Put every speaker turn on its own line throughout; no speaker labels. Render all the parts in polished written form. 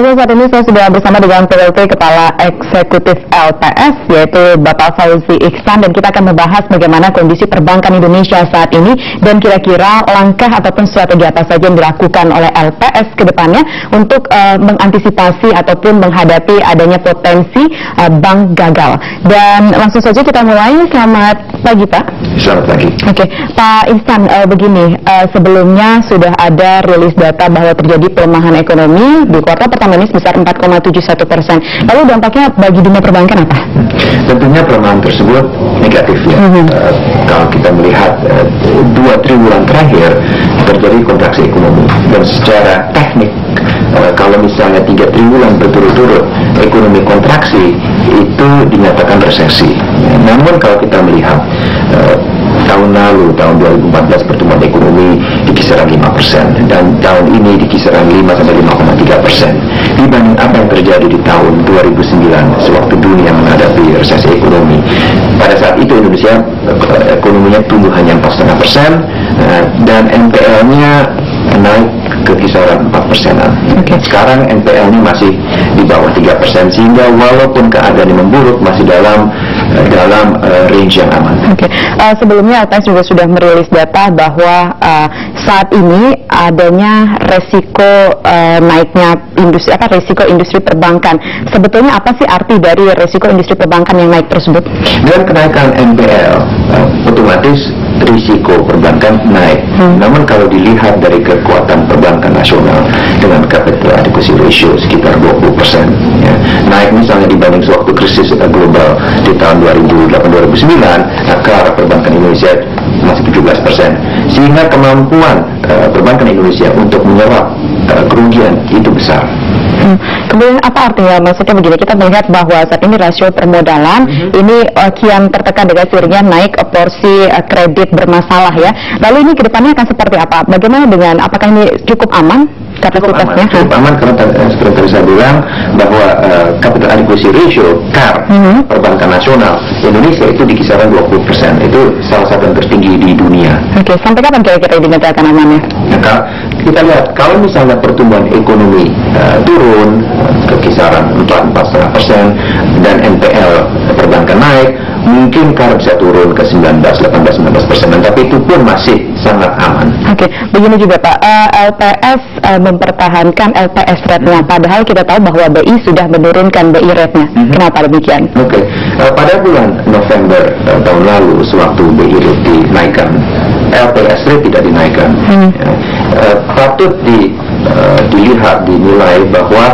Pemirsa, saat ini saya sudah bersama dengan PLT Kepala Eksekutif LPS, yaitu Bapak Fauzi Ihsan, dan kita akan membahas bagaimana kondisi perbankan Indonesia saat ini dan kira-kira langkah ataupun strategi apa saja yang dilakukan oleh LPS ke depannya untuk mengantisipasi ataupun menghadapi adanya potensi bank gagal. Dan langsung saja kita mulai. Selamat pagi, Pak.
Selamat pagi.
Oke, Pak Ihsan, begini, sebelumnya sudah ada rilis data bahwa terjadi pelemahan ekonomi di kuartal pertama ini sebesar 4,71%. Lalu dampaknya bagi dunia perbankan apa?
Tentunya pelemahan tersebut negatif ya. Kalau kita melihat 2 triwulan terakhir terjadi kontraksi ekonomi, dan secara teknik kalau misalnya 3 triwulan berturut-turut ekonomi kontraksi, itu dinyatakan resesi. Namun kalau kita melihat tahun lalu, tahun 2014 pertumbuhan ekonomi di kisaran 5%, dan tahun ini di kisaran 5-5,3%. Dibanding apa yang terjadi di tahun 2009 sewaktu dunia menghadapi resesi ekonomi. Pada saat itu Indonesia ekonominya tumbuh hanya 4,5%, dan NPL-nya naik ke kisaran 4%-an. Sekarang NPL-nya masih di bawah 3%, sehingga walaupun keadaan memburuk masih dalam range yang aman.
Sebelumnya LPS juga sudah merilis data bahwa saat ini adanya resiko naiknya resiko industri perbankan. Sebetulnya apa sih arti dari resiko industri perbankan yang naik tersebut?
Dengan kenaikan NPL, otomatis risiko perbankan naik. Namun kalau dilihat dari kekuatan perbankan nasional dengan capital adequacy ratio sekitar 20%, ya, naik misalnya dibanding sewaktu krisis global di tahun 2008-2009, akar perbankan Indonesia masih 17%, sehingga kemampuan perbankan Indonesia untuk menyerap kerugian itu besar.
Kemudian apa artinya? Maksudnya begini, kita melihat bahwa saat ini rasio permodalan ini kian tertekan dengan sirinya naik porsi kredit bermasalah ya. Lalu ini kedepannya akan seperti apa? Bagaimana dengan, apakah ini cukup aman?
Cukup aman karena seperti tadi saya bilang bahwa capital adequacy ratio CAR perbankan nasional Indonesia itu di kisaran 20%. Itu salah satu yang tertinggi di dunia.
Sampai kapan kira-kira dinyatakan amannya?
Kita lihat kalau misalnya pertumbuhan ekonomi turun ke kisaran 4,5% dan NPL perbankan naik, mungkin CAR bisa turun ke 18-19%, tapi itu pun masih sangat aman.
Begini juga Pak, LPS mempertahankan LPS rate-nya, padahal kita tahu bahwa BI sudah menurunkan BI rate-nya. Kenapa demikian?
Pada bulan November tahun lalu, sewaktu BI rate dinaikkan, LPS rate tidak dinaikkan. Patut dinilai bahwa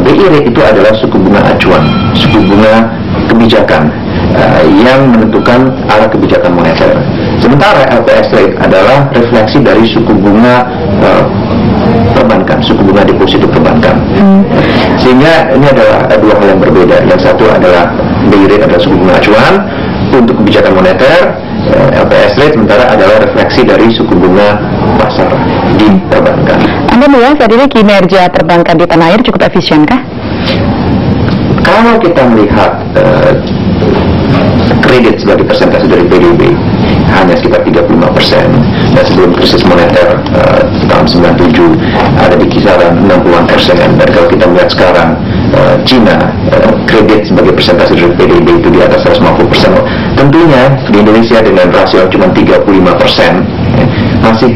BI rate itu adalah suku bunga acuan, suku bunga kebijakan yang menentukan arah kebijakan moneter. Sementara LPS rate adalah refleksi dari suku bunga perbankan, suku bunga deposito perbankan. Sehingga ini adalah dua hal yang berbeda. Yang satu adalah BI rate adalah suku bunga acuan untuk kebijakan moneter, LPS rate sementara adalah refleksi dari suku bunga pasar di perbankan.
Anda melihat saat ini kinerja perbankan di tanah air cukup efisienkah?
Kalau kita melihat kredit sebagai persentase dari PDB hanya sekitar 35%, dan sebelum krisis moneter tahun 97 ada di kisaran 60%, dan kalau kita melihat sekarang Cina kredit sebagai persentase dari PDB itu di atas 150%. Tentunya di Indonesia dengan rasio cuma 35%, masih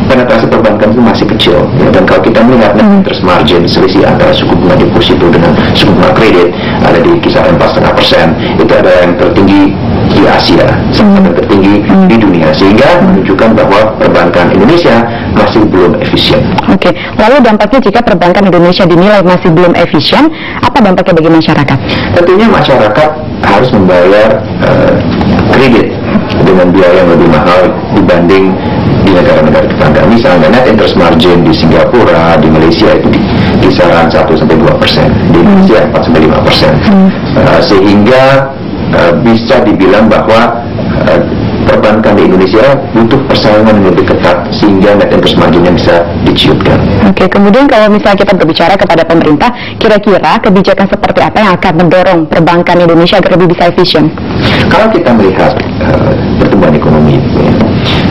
penetrasi perbankan itu masih kecil, ya. Dan kalau kita melihat net interest margin, selisih antara suku bunga deposito dengan suku bunga kredit ada di kisaran 4,5%. Itu adalah yang tertinggi di Asia, yang tertinggi di dunia, sehingga menunjukkan bahwa perbankan Indonesia masih belum efisien.
Lalu dampaknya jika perbankan Indonesia dinilai masih belum efisien, apa dampaknya bagi masyarakat?
Tentunya masyarakat harus membayar kredit dengan biaya yang lebih mahal dibanding di negara-negara tetangga. Misalnya net interest margin di Singapura, di Malaysia itu di kisaran 1-2%, di Indonesia 4-5%. Sehingga bisa dibilang bahwa perbankan di Indonesia butuh persaingan yang lebih ketat sehingga net interest margin-nya bisa diciutkan.
Kemudian kalau misalnya kita berbicara kepada pemerintah, kira-kira kebijakan seperti apa yang akan mendorong perbankan Indonesia agar lebih bisa efisien?
Kalau kita melihat pertumbuhan ekonomi,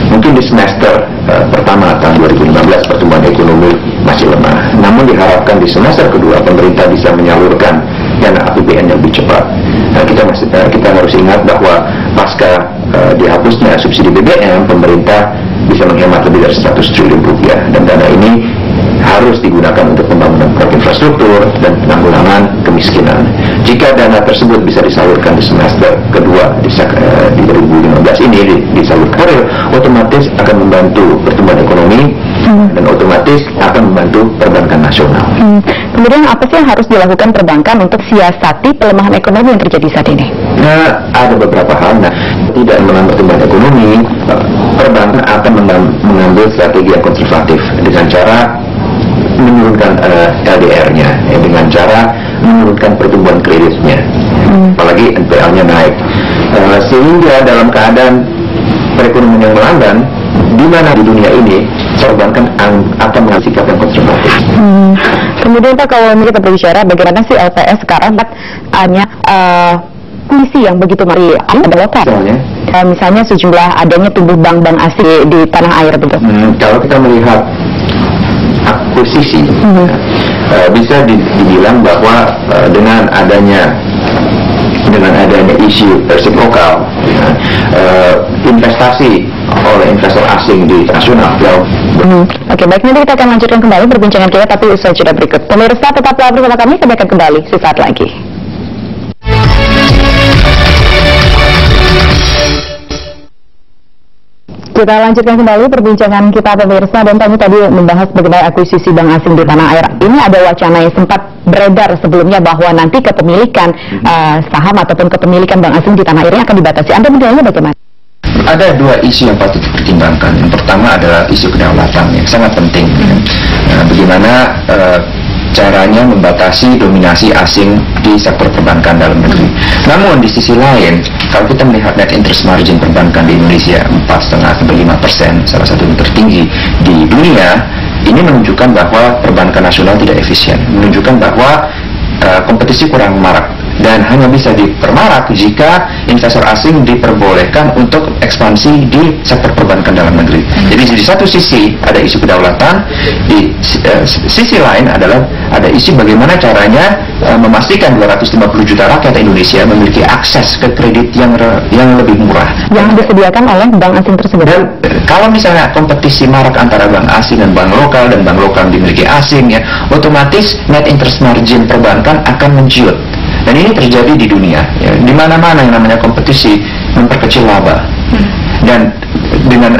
mungkin di semester pertama tahun 2015 pertumbuhan ekonomi masih lemah. Namun diharapkan diharapkan di semester kedua pemerintah bisa menyalurkan dana APBN yang lebih cepat. Kita harus ingat bahwa pasca dihapusnya subsidi BBM, pemerintah bisa menghemat lebih dari 100 triliun rupiah, dan dana ini harus digunakan untuk pembangunan proyek infrastruktur dan penanggulangan kemiskinan. Jika dana tersebut bisa disalurkan di semester kedua di 2015 ini disalurkan real, otomatis akan membantu pertumbuhan ekonomi dan otomatis akan membantu perbankan nasional.
Kemudian apa sih yang harus dilakukan perbankan untuk siasati pelemahan ekonomi yang terjadi saat ini?
Nah, ada beberapa hal. Tidak menambah pertumbuhan ekonomi, perbankan akan mengambil strategi yang konservatif dengan cara menurunkan LDR-nya, dengan cara menurunkan pertumbuhan kreditnya, apalagi NPL-nya naik, sehingga dalam keadaan perekonomian yang melamban, di mana di dunia ini perbankan akan mengambil sikap yang konservatif.
Kemudian Pak, kalau kita berbicara bagaimana sih LPS sekarang hanya kondisi yang begitu ada lokal. Misalnya sejumlah adanya tumbuh bank-bank asing di tanah air begitu.
Kalau kita melihat akuisisi, bisa dibilang bahwa dengan adanya isu resiprokal, investasi oleh investor asing di nasional.
Oke, baik, nanti kita akan lanjutkan kembali perbincangan kita, tapi usai jeda berikut. Pemirsa, tetaplah bersama kami akan kembali sesaat lagi. Kita lanjutkan kembali perbincangan kita, pemirsa, dan kami tadi membahas bagaimana akuisisi bank asing di tanah air. Ini ada wacana yang sempat beredar sebelumnya bahwa nanti kepemilikan saham ataupun kepemilikan bank asing di tanah airnya akan dibatasi. Anda menilainya bagaimana?
Ada dua isu yang patut dipertimbangkan. Yang pertama adalah isu kedaulatan yang sangat penting. Bagaimana caranya membatasi dominasi asing di sektor perbankan dalam negeri. Namun di sisi lain, kalau kita melihat net interest margin perbankan di Indonesia 4,5-5%, salah satu yang tertinggi di dunia, ini menunjukkan bahwa perbankan nasional tidak efisien, menunjukkan bahwa kompetisi kurang marak dan hanya bisa dipermarak jika investor asing diperbolehkan untuk ekspansi di sektor perbankan dalam negeri. Jadi di satu sisi ada isu kedaulatan, di sisi lain adalah ada isu bagaimana caranya memastikan 250 juta rakyat Indonesia memiliki akses ke kredit yang lebih murah
yang disediakan oleh bank asing tersebut.
Dan kalau misalnya kompetisi marak antara bank asing dan bank lokal dimiliki asing, ya, otomatis net interest margin perbankan akan menciut. Dan ini terjadi di dunia, ya, di mana-mana yang namanya kompetisi memperkecil laba. Dan dengan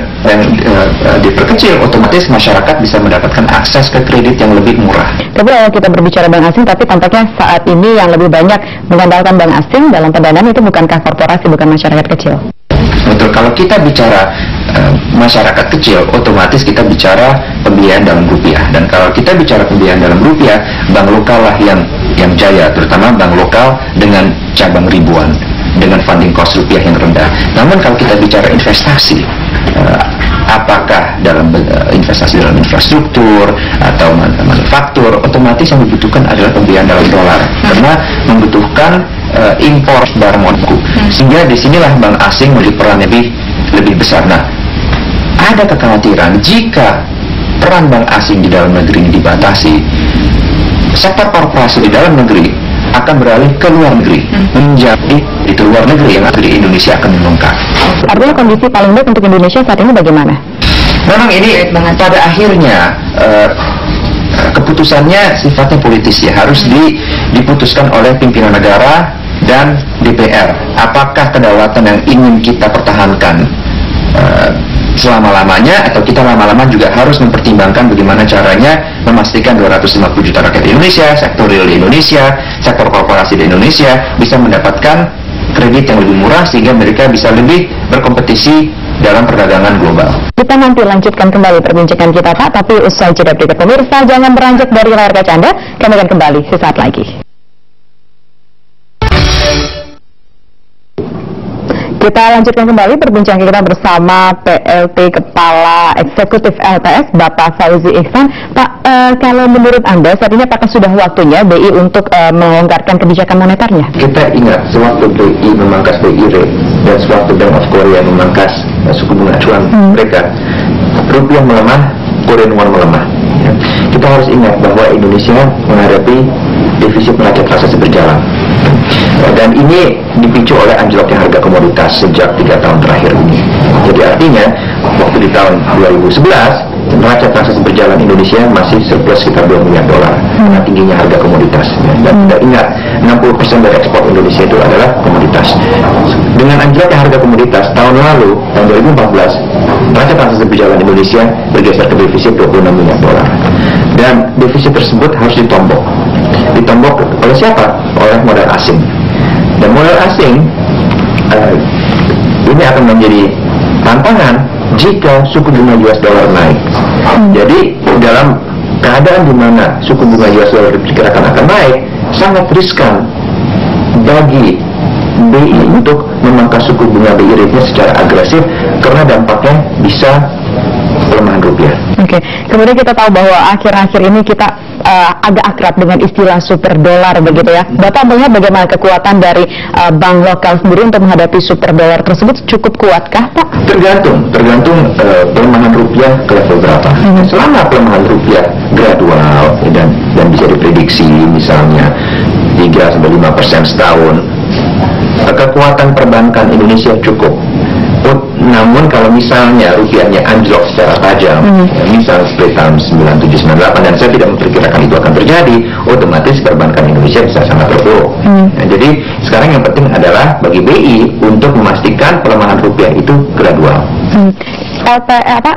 diperkecil, otomatis masyarakat bisa mendapatkan akses ke kredit yang lebih murah.
Tapi kalau kita berbicara bank asing, tapi tampaknya saat ini yang lebih banyak mengandalkan bank asing dalam pendanaan itu bukankah korporasi, bukan masyarakat kecil?
Betul, kalau kita bicara masyarakat kecil, otomatis kita bicara pembiayaan dalam rupiah. Dan kalau kita bicara pembiayaan dalam rupiah, bank lokal lah yang jaya, terutama bank lokal dengan cabang ribuan, dengan funding cost rupiah yang rendah. Namun kalau kita bicara investasi, apakah dalam investasi dalam infrastruktur atau manufaktur, otomatis yang dibutuhkan adalah pembiayaan dalam dolar, karena membutuhkan impor barang modal. Sehingga disinilah bank asing memiliki peran lebih besar. Nah, ada kekhawatiran jika peran bank asing di dalam negeri dibatasi, sektor korporasi di dalam negeri akan beralih ke luar negeri, menjadi itu luar negeri yang ada di Indonesia akan membengkak.
Artinya kondisi paling baik untuk Indonesia saat ini bagaimana?
Memang ini pada akhirnya keputusannya sifatnya politis, ya, harus diputuskan oleh pimpinan negara dan DPR. Apakah kedaulatan yang ingin kita pertahankan selama-lamanya, atau kita lama-lama juga harus mempertimbangkan bagaimana caranya memastikan 250 juta rakyat Indonesia, sektor real di Indonesia, sektor korporasi di Indonesia bisa mendapatkan kredit yang lebih murah sehingga mereka bisa lebih berkompetisi dalam perdagangan global.
Kita nanti lanjutkan kembali perbincangan kita, Pak, tapi usai jeda berikut. Pemirsa, jangan beranjak dari layar kaca Anda, kami akan kembali sesaat lagi. Kita lanjutkan kembali perbincangan kita bersama PLT Kepala Eksekutif LPS, Bapak Fauzi Ihsan. Pak, kalau menurut Anda saat ini apakah sudah waktunya BI untuk melonggarkan kebijakan moneternya?
Kita ingat, sewaktu BI memangkas BI rate dan sewaktu Bank of Korea memangkas suku bunga acuan mereka, rupiah melemah Korean won melemah. Kita harus ingat bahwa Indonesia menghadapi defisit neraca transaksi berjalan, dan ini dipicu oleh anjloknya harga komoditas sejak 3 tahun terakhir ini. Jadi artinya waktu di tahun 2011 neraca transaksi berjalan Indonesia masih surplus sekitar $2 miliar karena tingginya harga komoditas. Dan kita ingat 60% dari ekspor Indonesia itu adalah komoditas. Dengan anjloknya harga komoditas tahun lalu, tahun 2014, neraca transaksi berjalan Indonesia bergeser ke defisit $26 miliar. Dan defisit tersebut harus ditombok. Ditombok oleh siapa? Oleh modal asing. Dan modal asing ini akan menjadi tantangan jika suku bunga US dollar naik. Jadi dalam keadaan di mana suku bunga US dollar diperkirakan akan naik, sangat riskan bagi BI untuk memangkas suku bunga BI rate-nya secara agresif karena dampaknya bisa pelemahan rupiah.
Oke, kemudian kita tahu bahwa akhir-akhir ini kita agak akrab dengan istilah super dolar begitu ya. Bapak melihat bagaimana kekuatan dari bank lokal sendiri untuk menghadapi super dolar tersebut cukup kuatkah, Pak?
Tergantung pelemahan rupiah ke level berapa. Selama pelemahan rupiah gradual dan bisa diprediksi misalnya 3-5% setahun, kekuatan perbankan Indonesia cukup. Namun kalau misalnya rupiahnya anjlok secara tajam, misal seperti tahun 97-98, dan saya tidak memperkirakan itu akan terjadi, otomatis perbankan Indonesia bisa sangat terpuruk. Jadi sekarang yang penting adalah bagi BI untuk memastikan pelemahan rupiah itu gradual.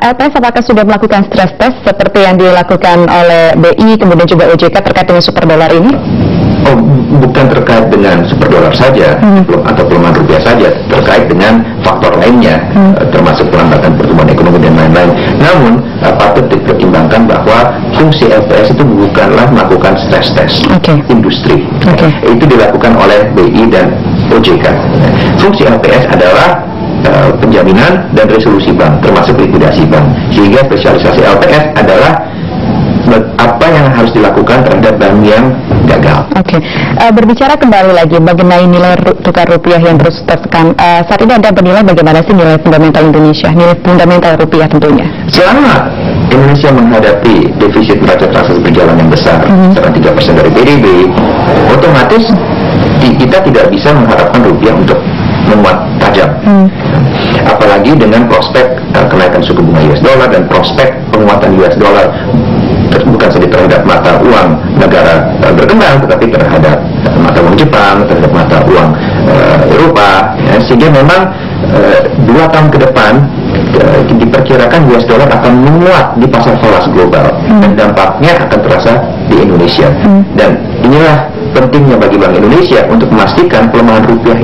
LPS apakah sudah melakukan stress test seperti yang dilakukan oleh BI kemudian juga OJK terkait dengan super dolar ini?
Oh, bukan terkait dengan super dolar saja atau pelemahan rupiah saja, terkait dengan faktor lainnya, termasuk pelambatan pertumbuhan ekonomi dan lain-lain. Namun patut dipertimbangkan bahwa fungsi LPS itu bukanlah melakukan stress test industri. Itu dilakukan oleh BI dan OJK. Fungsi LPS adalah penjaminan dan resolusi bank, termasuk likuidasi bank. Sehingga spesialisasi LPS adalah apa yang harus dilakukan terhadap bank yang gagal.
Berbicara kembali lagi mengenai nilai tukar rupiah yang terus tertekan, saat ini Anda menilai bagaimana sih nilai fundamental Indonesia, nilai fundamental rupiah tentunya?
Selama Indonesia menghadapi defisit neraca transaksi berjalan yang besar, 3% dari PDB, otomatis kita tidak bisa mengharapkan rupiah untuk menguat tajam. Apalagi dengan prospek kenaikan suku bunga US dollar dan prospek penguatan US dollar bukan saja terhadap mata uang negara berkembang, tetapi terhadap mata uang Jepang, terhadap mata uang Eropa, sehingga memang 2 tahun ke depan diperkirakan US dollar akan menguat di pasar falas global dan dampaknya akan terasa di Indonesia. Dan inilah pentingnya bagi Bank Indonesia untuk memastikan pelemahan rupiah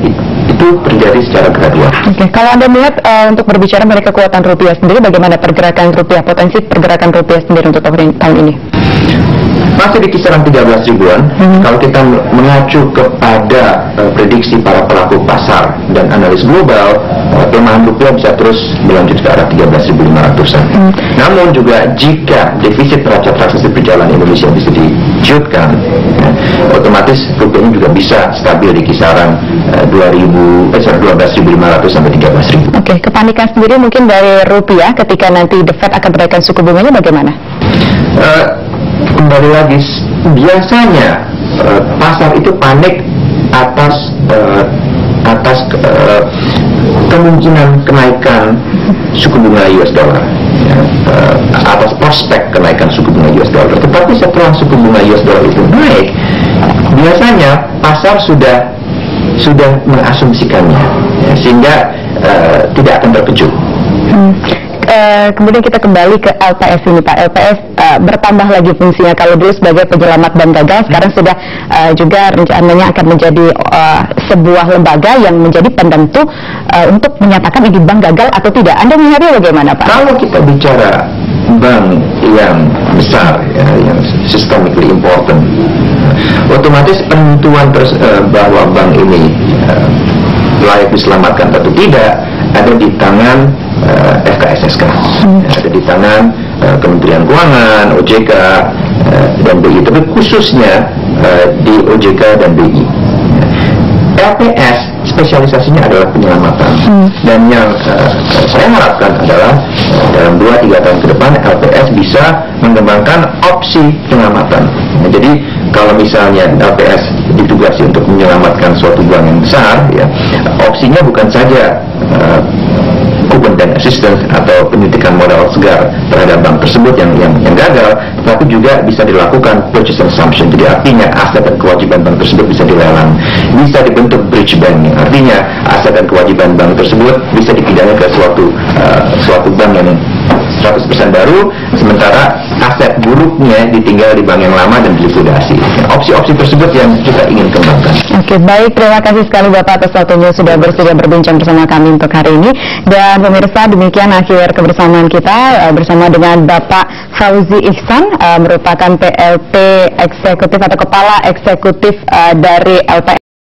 itu terjadi secara gradual.
Kalau Anda melihat untuk berbicara mengenai kekuatan rupiah sendiri, bagaimana pergerakan rupiah, potensi pergerakan rupiah sendiri untuk tahun ini?
Masih di kisaran 13 ribuan. Kalau kita mengacu kepada prediksi para pelaku pasar dan analis global, pelemahan rupiah bisa terus berlanjut ke arah 13.500-an. Namun juga jika defisit neraca transaksi berjalan Indonesia bisa dijutkan, otomatis rupiahnya juga bisa stabil di kisaran 12.500 sampai 13.000.
Kepanikan sendiri mungkin dari rupiah ketika nanti The Fed akan menaikkan suku bunganya bagaimana?
Kembali lagi, biasanya pasar itu panik atas kemungkinan kenaikan suku bunga US dollar, atas prospek kenaikan suku bunga US dollar. Tetapi setelah suku bunga US dollar itu naik, biasanya pasar sudah mengasumsikannya, sehingga tidak akan terkejut.
Kemudian kita kembali ke LPS ini, Pak. LPS bertambah lagi fungsinya. Kalau dulu sebagai penyelamat bank gagal, sekarang sudah juga rencananya akan menjadi sebuah lembaga yang menjadi penentu untuk menyatakan ini bank gagal atau tidak. Anda melihatnya bagaimana, Pak?
Kalau kita bicara bank yang besar, yang systemically important, otomatis penentuan bahwa bank ini layak diselamatkan atau tidak ada di tangan FKSSK, ada di tangan Kementerian Keuangan, OJK, dan BI, tapi khususnya di OJK dan BI. LPS spesialisasinya adalah penyelamatan, dan yang saya harapkan adalah dalam 2-3 tahun ke depan LPS bisa mengembangkan opsi penyelamatan. Nah, jadi kalau misalnya LPS ditugasi untuk menyelamatkan suatu bank yang besar, ya, opsinya bukan saja open bank assistance atau penyuntikan modal segar terhadap bank tersebut yang gagal, tapi juga bisa dilakukan purchase assumption. Jadi artinya aset dan kewajiban bank tersebut bisa dilelang, bisa dibentuk bridge bank, artinya aset dan kewajiban bank tersebut bisa dipindahkan ke suatu bank yang 100% baru, sementara aset buruknya ditinggal di bank yang lama dan dilikuidasi. Opsi-opsi tersebut yang kita ingin kembangkan.
Oke, baik, terima kasih sekali Bapak atas waktunya sudah bersedia berbincang bersama kami untuk hari ini. Dan pemirsa, demikian akhir kebersamaan kita bersama dengan Bapak Fauzi Ihsan, merupakan PLT Eksekutif atau Kepala Eksekutif dari LPS.